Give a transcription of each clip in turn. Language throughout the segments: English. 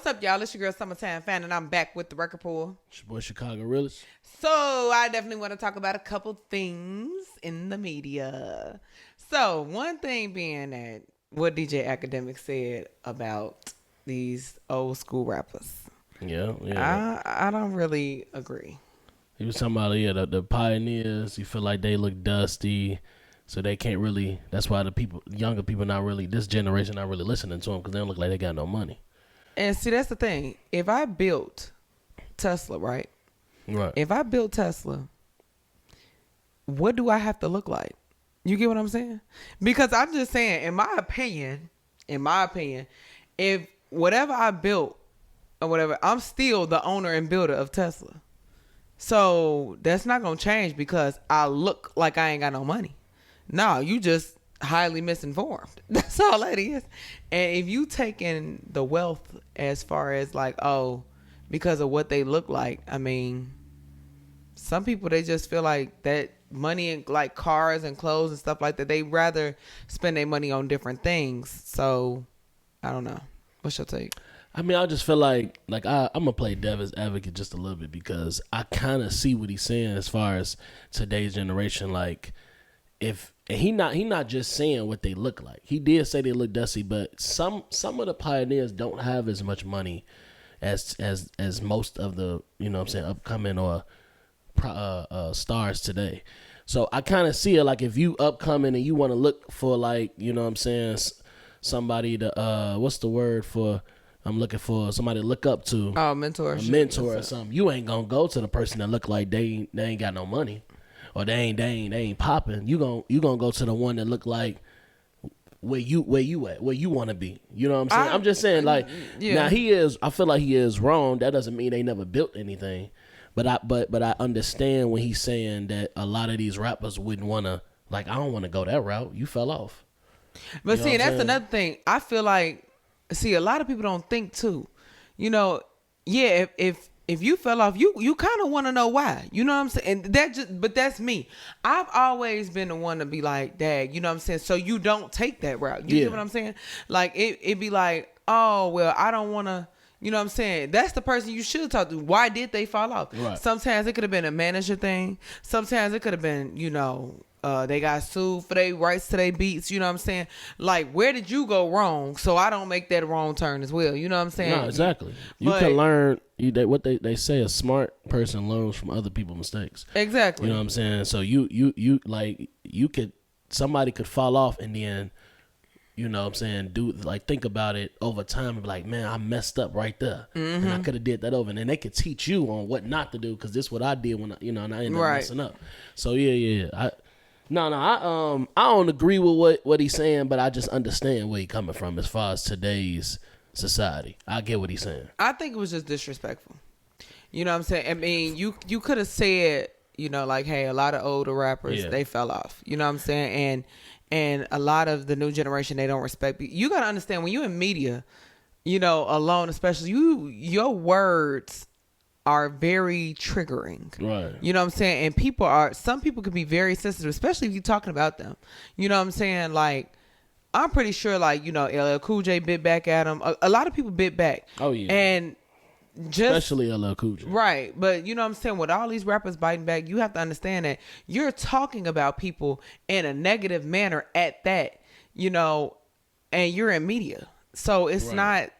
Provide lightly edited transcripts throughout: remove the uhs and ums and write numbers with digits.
up, y'all? It's your girl Summertime Fan, and I'm back with the record pool. It's your boy Chicago Realist. So I definitely want to talk about a couple things in the media. So one thing being that what DJ Academic said about these old school rappers. Yeah. I don't really agree. He was talking about the pioneers. You feel like they look dusty, so they can't really. That's why younger people not really. This generation not really listening to them because they don't look like they got no money. And see, that's the thing. If I built Tesla, right? Right. If I built Tesla, what do I have to look like? You get what I'm saying? Because I'm just saying, in my opinion, if whatever I built or whatever, I'm still the owner and builder of Tesla. So that's not going to change because I look like I ain't got no money. No, you just highly misinformed. That's all that is. And if you taking the wealth as far as like, oh, because of what they look like, I mean, some people, they just feel like that money and like cars and clothes and stuff like that, they rather spend their money on different things. So I don't know. What's your take? I mean, I just feel like I'm gonna play devil's advocate just a little bit because I kind of see what he's saying as far as today's generation. Like, if and he not just saying what they look like. He did say they look dusty, but some of the pioneers don't have as much money as most of the upcoming or stars today. So I kind of see it like if you upcoming and you want to look for like somebody to what's the word for. I'm looking for somebody to look up to. Oh, mentor. A mentor or something. You ain't gonna go to the person that look like they ain't got no money, or they ain't popping. You gonna go to the one that look like where you at, where you want to be. You know what I'm saying? I'm just saying like now I feel like he is wrong. That doesn't mean they never built anything, but I understand when he's saying that a lot of these rappers wouldn't want to, like, I don't want to go that route. You fell off. But see, that's another thing. I feel like. See, a lot of people don't think too. If you fell off, you kind of want to know why. You know what I'm saying? And but that's me. I've always been the one to be like, Dad, you know what I'm saying? So you don't take that route. You get what I'm saying? Like it be like, oh, well, I don't want to. You know what I'm saying? That's the person you should talk to. Why did they fall off? Right. Sometimes it could have been a manager thing. Sometimes it could have been, they got sued for their rights to their beats. You know what I'm saying? Like, where did you go wrong? So I don't make that wrong turn as well. You know what I'm saying? No, exactly. You can learn. What they say, a smart person learns from other people's mistakes. Exactly. You know what I'm saying? So somebody could fall off and then, you know what I'm saying, think about it over time and be like, man, I messed up right there. Mm-hmm. And I could have did that over. And then they could teach you on what not to do because this is what I did when and I ended up messing up. So yeah. I don't agree with what he's saying, but I just understand where he's coming from as far as today's society. I get what he's saying. I think it was just disrespectful. You know what I'm saying? I mean, you could have said, like, hey, a lot of older rappers, they fell off. You know what I'm saying? And a lot of the new generation, they don't respect you. You got to understand, when you're in media, alone, especially, your words are very triggering. Right. You know what I'm saying? And some people could be very sensitive, especially if you're talking about them. You know what I'm saying? Like, I'm pretty sure, like, LL Cool J bit back at him. A lot of people bit back. Oh, yeah. And especially LL Cool J. Right. But you know what I'm saying? With all these rappers biting back, you have to understand that you're talking about people in a negative manner at that, and you're in media. So it's not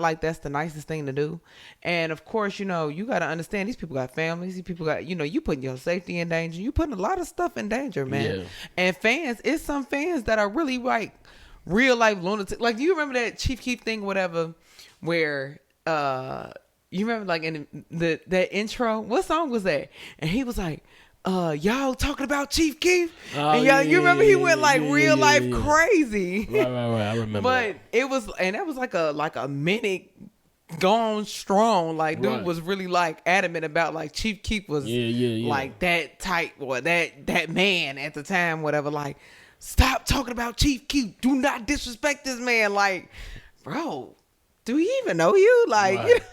like that's the nicest thing to do. And of course, you got to understand these people got families. These people got, you putting your safety in danger. You putting a lot of stuff in danger, man. Yeah. And it's some fans that are really like real life lunatics. Like, do you remember that Chief Keef thing, whatever, where, you remember like in that intro, what song was that? And he was like, y'all talking about Chief Keef? And you remember he went like real life crazy. Right. I remember. But it was, and that was like a minute gone strong. Like, dude was really like adamant about like Chief Keef was like that type or that man at the time, whatever. Like, stop talking about Chief Keef. Do not disrespect this man. Like, bro, do he even know you? Like,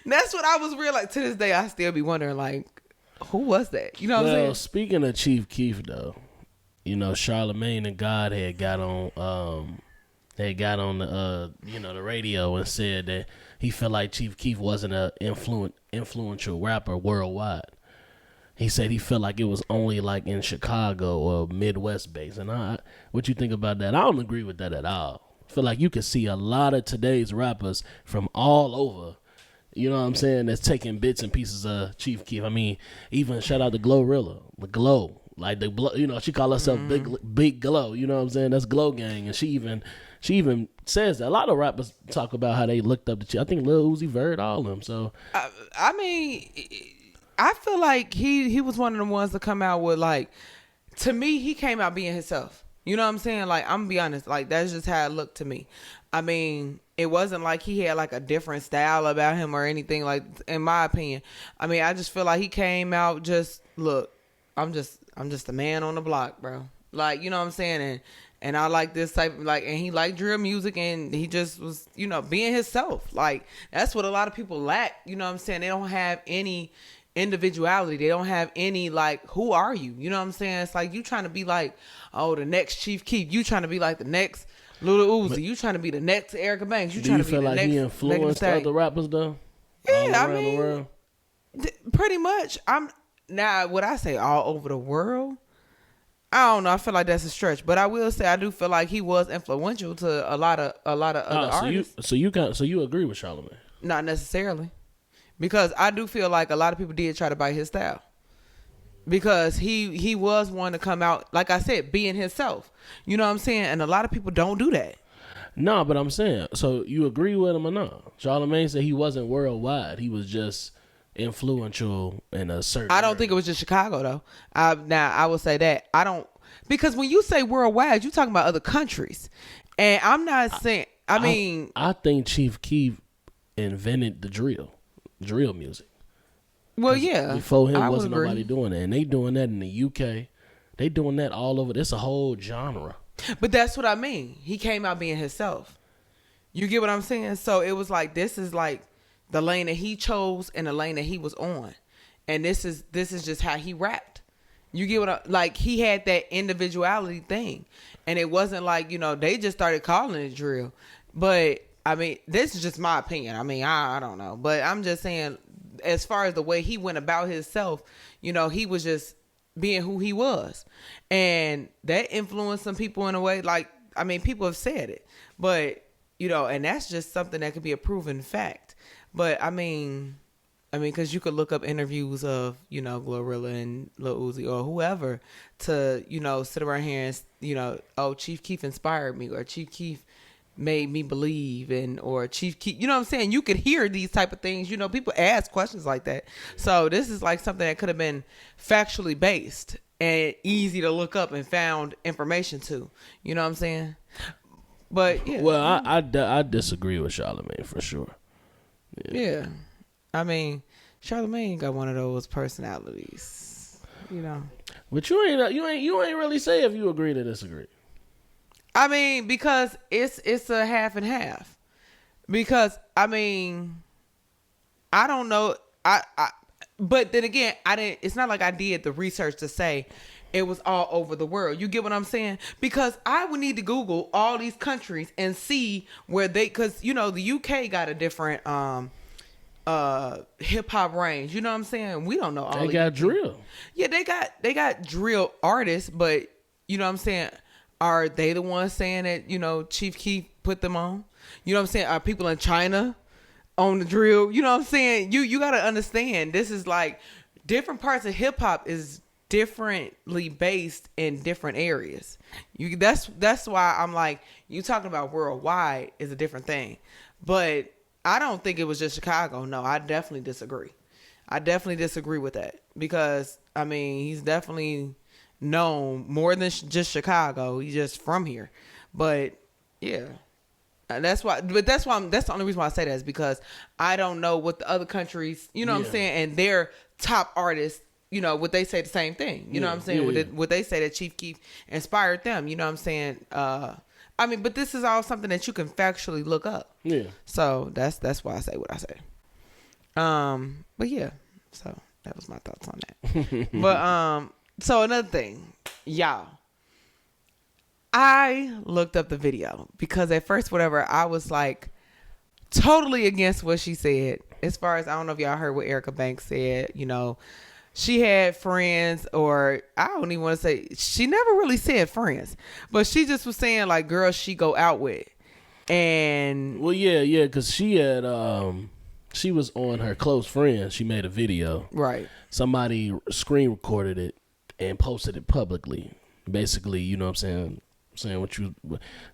that's what I was realizing. To this day, I still be wondering, like, who was that? You know what I'm saying? Speaking of Chief Keef, though, Charlemagne and God had got on they got on the the radio and said that he felt like Chief Keef wasn't a influential rapper worldwide. He said he felt like it was only like in Chicago or Midwest based. And what you think about that? I don't agree with that at all. I feel like you can see a lot of today's rappers from all over. You know what I'm saying? That's taking bits and pieces of Chief Keef. I mean, even shout out to Glorilla, the Glow, like she call herself Big Glow. You know what I'm saying? That's Glow Gang, and she even says that a lot of rappers talk about how they looked up to Chief. I think Lil Uzi Vert, all of them. So I mean, I feel like he was one of the ones to come out with, like, to me, he came out being himself. You know what I'm saying? Like, I'm gonna be honest, like, that's just how it looked to me. I mean, it wasn't like he had like a different style about him or anything, like, in my opinion. I mean, I just feel like he came out just, look, I'm just a man on the block, bro. Like, you know what I'm saying? And I like this type of, like, and he liked drill music, and he just was, being himself. Like, that's what a lot of people lack. You know what I'm saying? They don't have any individuality. They don't have any, like, who are you? You know what I'm saying? It's like you trying to be like, oh, the next Chief Keef. You trying to be like the next Lil Uzi. You trying to be the next Erica Banks. You trying to be the next. Do you feel like he influenced other rappers though? Yeah, I mean, pretty much. Now, would I say all over the world? I don't know. I feel like that's a stretch, but I will say I do feel like he was influential to a lot of other artists. So you agree with Charlamagne? Not necessarily, because I do feel like a lot of people did try to bite his style, because he was one to come out, like I said, being himself. You know what I'm saying? And a lot of people don't do that. No, but I'm saying, so you agree with him or not? Charlamagne said he wasn't worldwide. He was just influential in a certain I don't area. think it was just Chicago though. Now I will say that I don't, because when you say worldwide, you're talking about other countries, and I'm not saying. I think Chief Keef invented the drill music. Well, yeah. Before him, wasn't nobody doing that, and they doing that in the UK. They doing that all over. It's a whole genre. But that's what I mean. He came out being himself. You get what I'm saying? So it was like, this is like the lane that he chose and the lane that he was on. And this is just how he rapped. You get what like, he had that individuality thing. And it wasn't like, they just started calling it drill. But I mean, this is just my opinion. I mean, I don't know. But I'm just saying, as far as the way he went about himself, he was just being who he was. And that influenced some people in a way, like, I mean, people have said it. But, and that's just something that could be a proven fact. But I mean, because you could look up interviews of, Glorilla and Lil Uzi or whoever to, sit around here and, oh, Chief Keef inspired me, or Chief Keef made me believe, or Chief Keef, you know what I'm saying? You could hear these type of things. People ask questions like that. So this is like something that could have been factually based and easy to look up and found information to. You know what I'm saying? But yeah. Well, I disagree with Charlamagne for sure. Yeah. I mean, Charlamagne got one of those personalities, But you ain't really say if you agree to disagree. I mean, because it's a half and half. Because I mean, I don't know. But then again, it's not like I did the research to say it was all over the world. You get what I'm saying? Because I would need to Google all these countries and see where because the UK got a different hip hop range. You know what I'm saying? We don't know all. They got drill. Yeah, they got drill artists, but you know what I'm saying? Are they the ones saying that, Chief Keef put them on? You know what I'm saying? Are people in China on the drill? You know what I'm saying? You got to understand, this is like different parts of hip hop is differently based in different areas. That's why I'm like, you talking about worldwide is a different thing. But I don't think it was just Chicago. No, I definitely disagree. I definitely disagree with that, because I mean, he's definitely known more than just Chicago. He's just from here. But yeah, and that's the only reason why I say that is because I don't know what the other countries, what I'm saying, and their top artists, would they say the same thing? You know what I'm saying? Would they say that Chief Keef inspired them? You know what I'm saying? I mean, but this is all something that you can factually look up. Yeah. So that's why I say what I say. But yeah, so that was my thoughts on that. But so another thing, y'all, I looked up the video because at first, whatever, I was like totally against what she said. As far as, I don't know if y'all heard what Erica Banks said, you know, she had friends, or I don't even want to say, she never really said friends, but she just was saying like girls she go out with. And well, yeah, because she had she was on her close friend. She made a video. Right. Somebody screen recorded it and posted it publicly. Basically, you know what I'm saying what you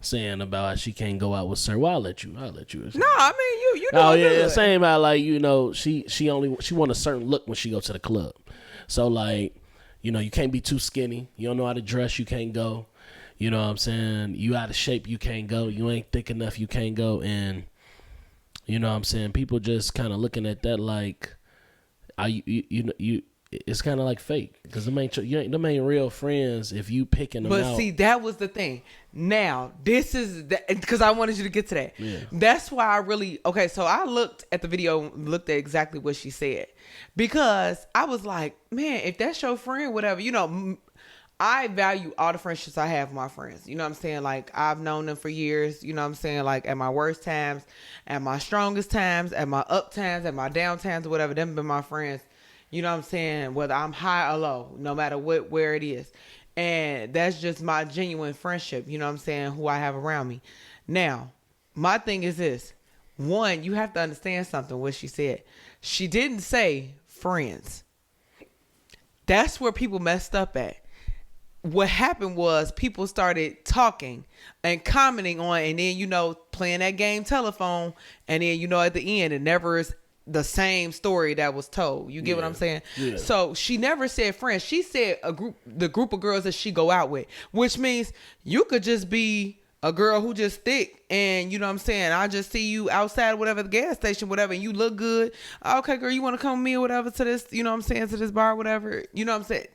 saying about how she can't go out with Sir. Well, I'll let you. No, I mean you know. Oh yeah, saying about like, you know, she want a certain look when she go to the club. So like, you know, you can't be too skinny. You don't know how to dress, you can't go. You know what I'm saying? You out of shape, you can't go. You ain't thick enough, you can't go. And you know what I'm saying? People just kind of looking at that like, it's kind of like fake, because them ain't real friends if you picking them out. But see, that was the thing. Now, this is because I wanted you to get to that. Yeah. That's why I really, okay, so I looked at the video, looked at exactly what she said, because I was like, man, if that's your friend, whatever, you know, I value all the friendships I have with my friends. You know what I'm saying? Like, I've known them for years. You know what I'm saying? Like, at my worst times, at my strongest times, at my up times, at my down times, or whatever, them been my friends. You know what I'm saying? Whether I'm high or low, no matter where it is. And that's just my genuine friendship, you know what I'm saying, who I have around me. Now, my thing is this. One, you have to understand something, what she said. She didn't say friends. That's where people messed up at. What happened was people started talking and commenting on, and then, you know, playing that game telephone, and then, you know, at the end, it never is the same story that was told. You get what I'm saying? Yeah. So she never said friends. She said the group of girls that she go out with, which means you could just be a girl who just thick, and you know what I'm saying, I just see you outside, whatever, the gas station, whatever, and you look good. Okay, girl, you want to come with me or whatever to this, you know what I'm saying, to this bar, whatever. You know what I'm saying?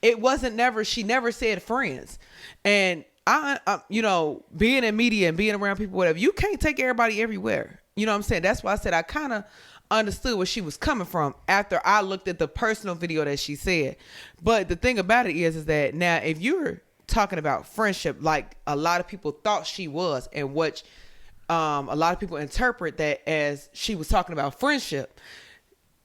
It wasn't never, she never said friends. And I you know, being in media and being around people, whatever, you can't take everybody everywhere. You know what I'm saying? That's why I said I kind of understood where she was coming from after I looked at the personal video that she said. But the thing about it is that now, if you're talking about friendship like a lot of people thought she was, and what a lot of people interpret that as she was talking about friendship,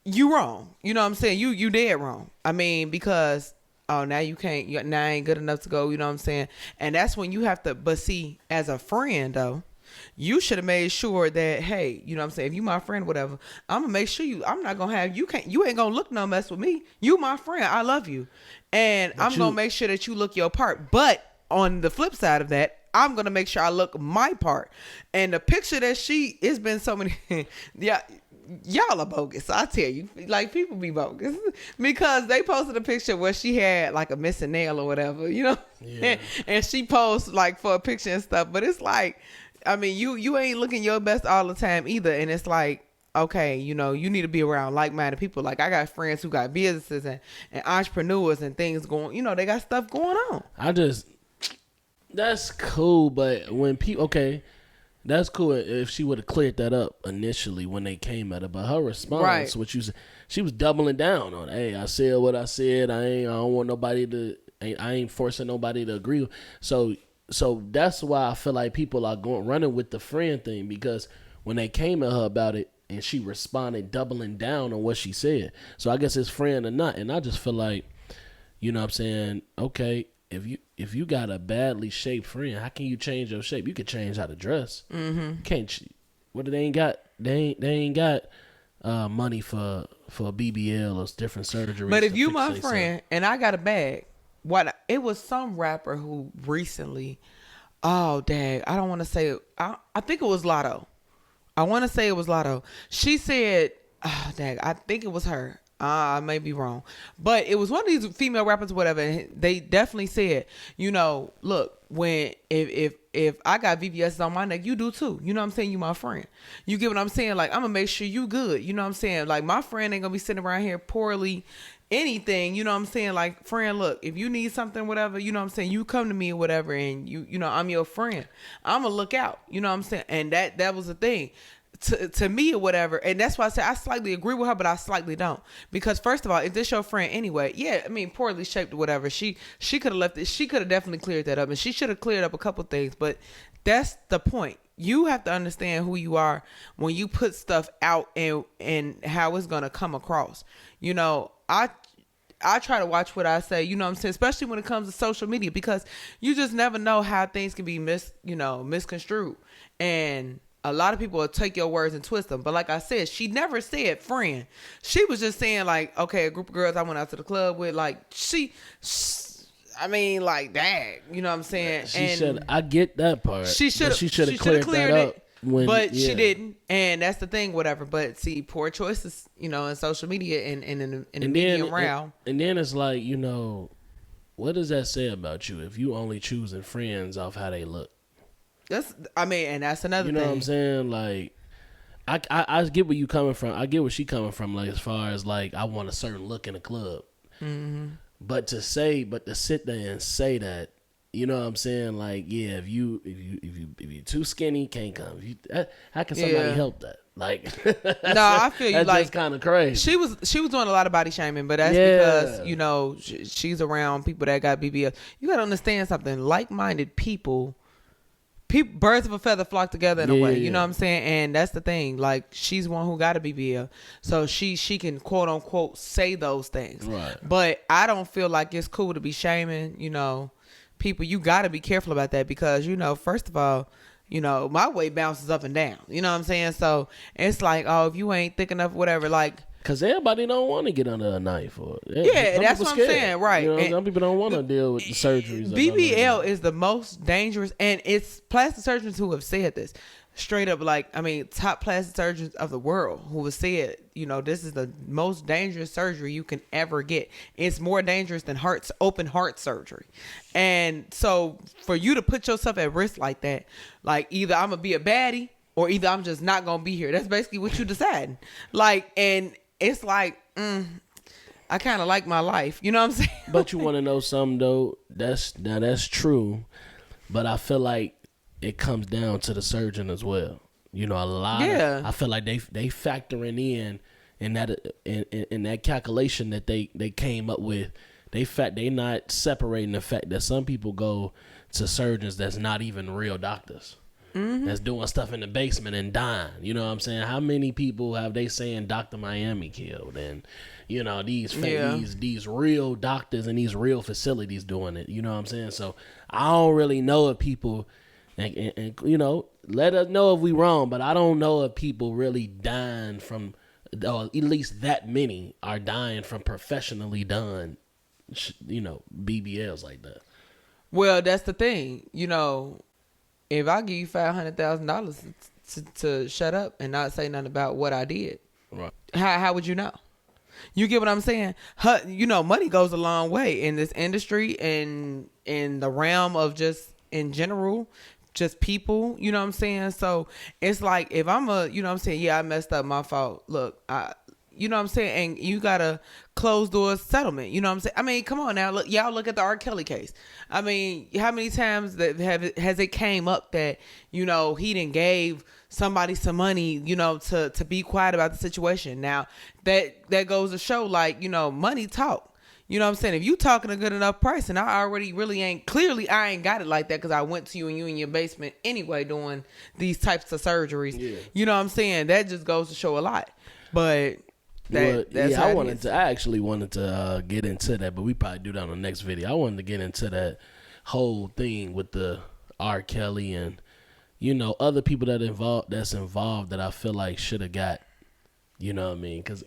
you wrong. You know what I'm saying? You dead wrong. I mean, because now you can't, now I ain't good enough to go, you know what I'm saying? And that's when you have to, but see, as a friend though, you should have made sure that, hey, you know what I'm saying, if you my friend, whatever, I'm gonna make sure I'm not gonna have, you ain't gonna look no mess with me. You my friend, I love you, and I'm gonna make sure that you look your part. But on the flip side of that, I'm gonna make sure I look my part. And the picture that it's been so many y'all are bogus, I tell you. Like, people be bogus because they posted a picture where she had like a missing nail or whatever, you know. Yeah. And she posts like for a picture and stuff, but it's like, I mean, you ain't looking your best all the time either. And it's like, okay, you know, you need to be around like-minded people. Like, I got friends who got businesses and entrepreneurs and things going, you know, they got stuff going on. That's cool. But when people, okay, that's cool if she would have cleared that up initially when they came at her. But her response, right, what you said, she was doubling down on, hey, I said what I said. I don't want nobody to, I ain't forcing nobody to agree. So that's why I feel like people are running with the friend thing, because when they came at her about it and she responded doubling down on what she said. So I guess it's friend or not. And I just feel like, you know what I'm saying, okay, if you got a badly shaped friend, how can you change your shape? You can change how to dress. Mm-hmm. Can't. What they ain't got? They ain't got money for a BBL or different surgery. But if you my friend and I got a bag, it was some rapper who recently, oh dang, I don't want to say, I think it was Lotto. I want to say it was Lotto. She said, oh dang, I think it was her. I may be wrong, but it was one of these female rappers or whatever. And they definitely said, you know, look, when if I got VVS on my neck, you do too. You know what I'm saying? You my friend. You get what I'm saying? Like, I'm gonna make sure you good. You know what I'm saying? Like, my friend ain't gonna be sitting around here poorly anything. You know what I'm saying? like, friend, look, if you need something, whatever, you know what I'm saying, you come to me or whatever, and you know, I'm your friend. I'm gonna look out. You know what I'm saying? And that was the thing. to me or whatever. And that's why I say I slightly agree with her, but I slightly don't. Because first of all, if this your friend anyway, yeah, I mean, poorly shaped or whatever, she could have left it. She could have definitely cleared that up, and she should have cleared up a couple things. But that's the point. You have to understand who you are when you put stuff out and how it's gonna come across. You know, I try to watch what I say, you know what I'm saying, especially when it comes to social media, because you just never know how things can be misconstrued. And a lot of people will take your words and twist them. But like I said, she never said friend. She was just saying like, okay, a group of girls I went out to the club with, like I mean, like that, you know what I'm saying? I get that part. She should have cleared that up. But she didn't, and that's the thing, whatever. But see, poor choices, you know, in social media and in the media realm. And then it's like, you know, what does that say about you if you only choosing friends off how they look? And that's another thing. You know what I'm saying? Like, I get where you coming from. I get where she coming from. Like, as far as like, I want a certain look in a club. Mm-hmm. But to sit there and say that, you know what I'm saying? Like, yeah, if you're too skinny, can't come. How can somebody help that? Like, no, I feel you. That's like, just kind of crazy. She was doing a lot of body shaming, but that's because, you know, she's around people that got BBL. You got to understand something. Like-minded people, birds of a feather flock together in a way. You know what I'm saying? And that's the thing. Like, she's one who got a BBL, so she can quote unquote say those things. Right. But I don't feel like it's cool to be shaming, you know, people. You got to be careful about that because, you know, first of all, you know, my weight bounces up and down. You know what I'm saying? So it's like, oh, if you ain't thick enough, whatever, like. Because everybody don't want to get under a knife. That's what I'm saying, right. You know, some people don't want to deal with the surgeries. BBL is the most dangerous, and it's plastic surgeons who have said this. Straight up, like, I mean, top plastic surgeons of the world who have said, you know, this is the most dangerous surgery you can ever get. It's more dangerous than open heart surgery. And so for you to put yourself at risk like that, like either I'm going to be a baddie or either I'm just not going to be here. That's basically what you deciding. Like, and it's like, I kind of like my life. You know what I'm saying? But you want to know something, though? That's true. But I feel like it comes down to the surgeon as well. You know, a lot. Yeah. I feel like they factoring in that calculation that they came up with. They not separating the fact that some people go to surgeons that's not even real doctors. Mm-hmm. That's doing stuff in the basement and dying. You know what I'm saying? How many people have they saying Dr. Miami killed? And, you know, these real doctors and these real facilities doing it. You know what I'm saying? So I don't really know if people, and you know, let us know if we wrong, but I don't know if people really dying from, or at least that many are dying from professionally done, you know, BBLs like that. Well, that's the thing. You know, if I give you $500,000 to shut up and not say nothing about what I did, right? How would you know? You get what I'm saying? You know, money goes a long way in this industry and in the realm of just in general, just people. You know what I'm saying? So it's like if I'm you know what I'm saying? Yeah, I messed up, my fault. Look, you know what I'm saying? And you got a closed door settlement. You know what I'm saying? I mean, come on now. Look, y'all look at the R. Kelly case. I mean, how many times has it came up that, you know, he done gave somebody some money, you know, to be quiet about the situation. Now, that goes to show, like, you know, money talk. You know what I'm saying? If you talking a good enough price, and I already really ain't got it like that because I went to you and you in your basement anyway doing these types of surgeries. Yeah. You know what I'm saying? That just goes to show a lot. But I actually wanted to get into that, but we probably do that on the next video. I wanted to get into that whole thing with the R. Kelly and, you know, other people that's involved that I feel like should have got, you know what I mean? Because,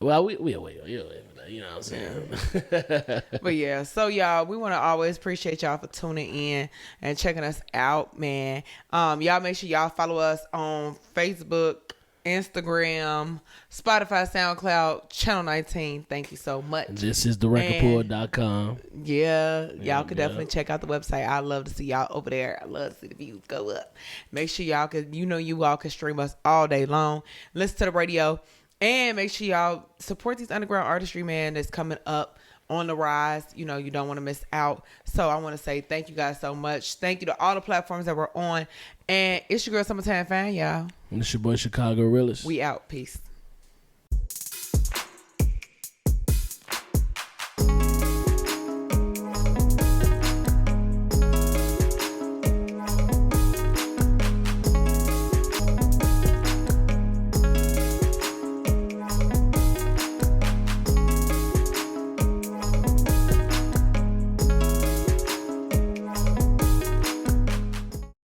we you know what I'm saying? But yeah, so y'all, we want to always appreciate y'all for tuning in and checking us out, man. Y'all make sure y'all follow us on Facebook, Instagram, Spotify, SoundCloud, Channel 19. Thank you so much. This is therecordport.com. Yeah, y'all can definitely check out the website. I love to see y'all over there. I love to see the views go up. Make sure y'all you all can stream us all day long. Listen to the radio. And make sure y'all support these underground artistry, man, that's coming up on the rise. You know, you don't want to miss out. So I want to say thank you guys so much. Thank you to all the platforms that we're on. And it's your girl Summertime Fan, y'all. And it's your boy Chicago Realist. We out. Peace.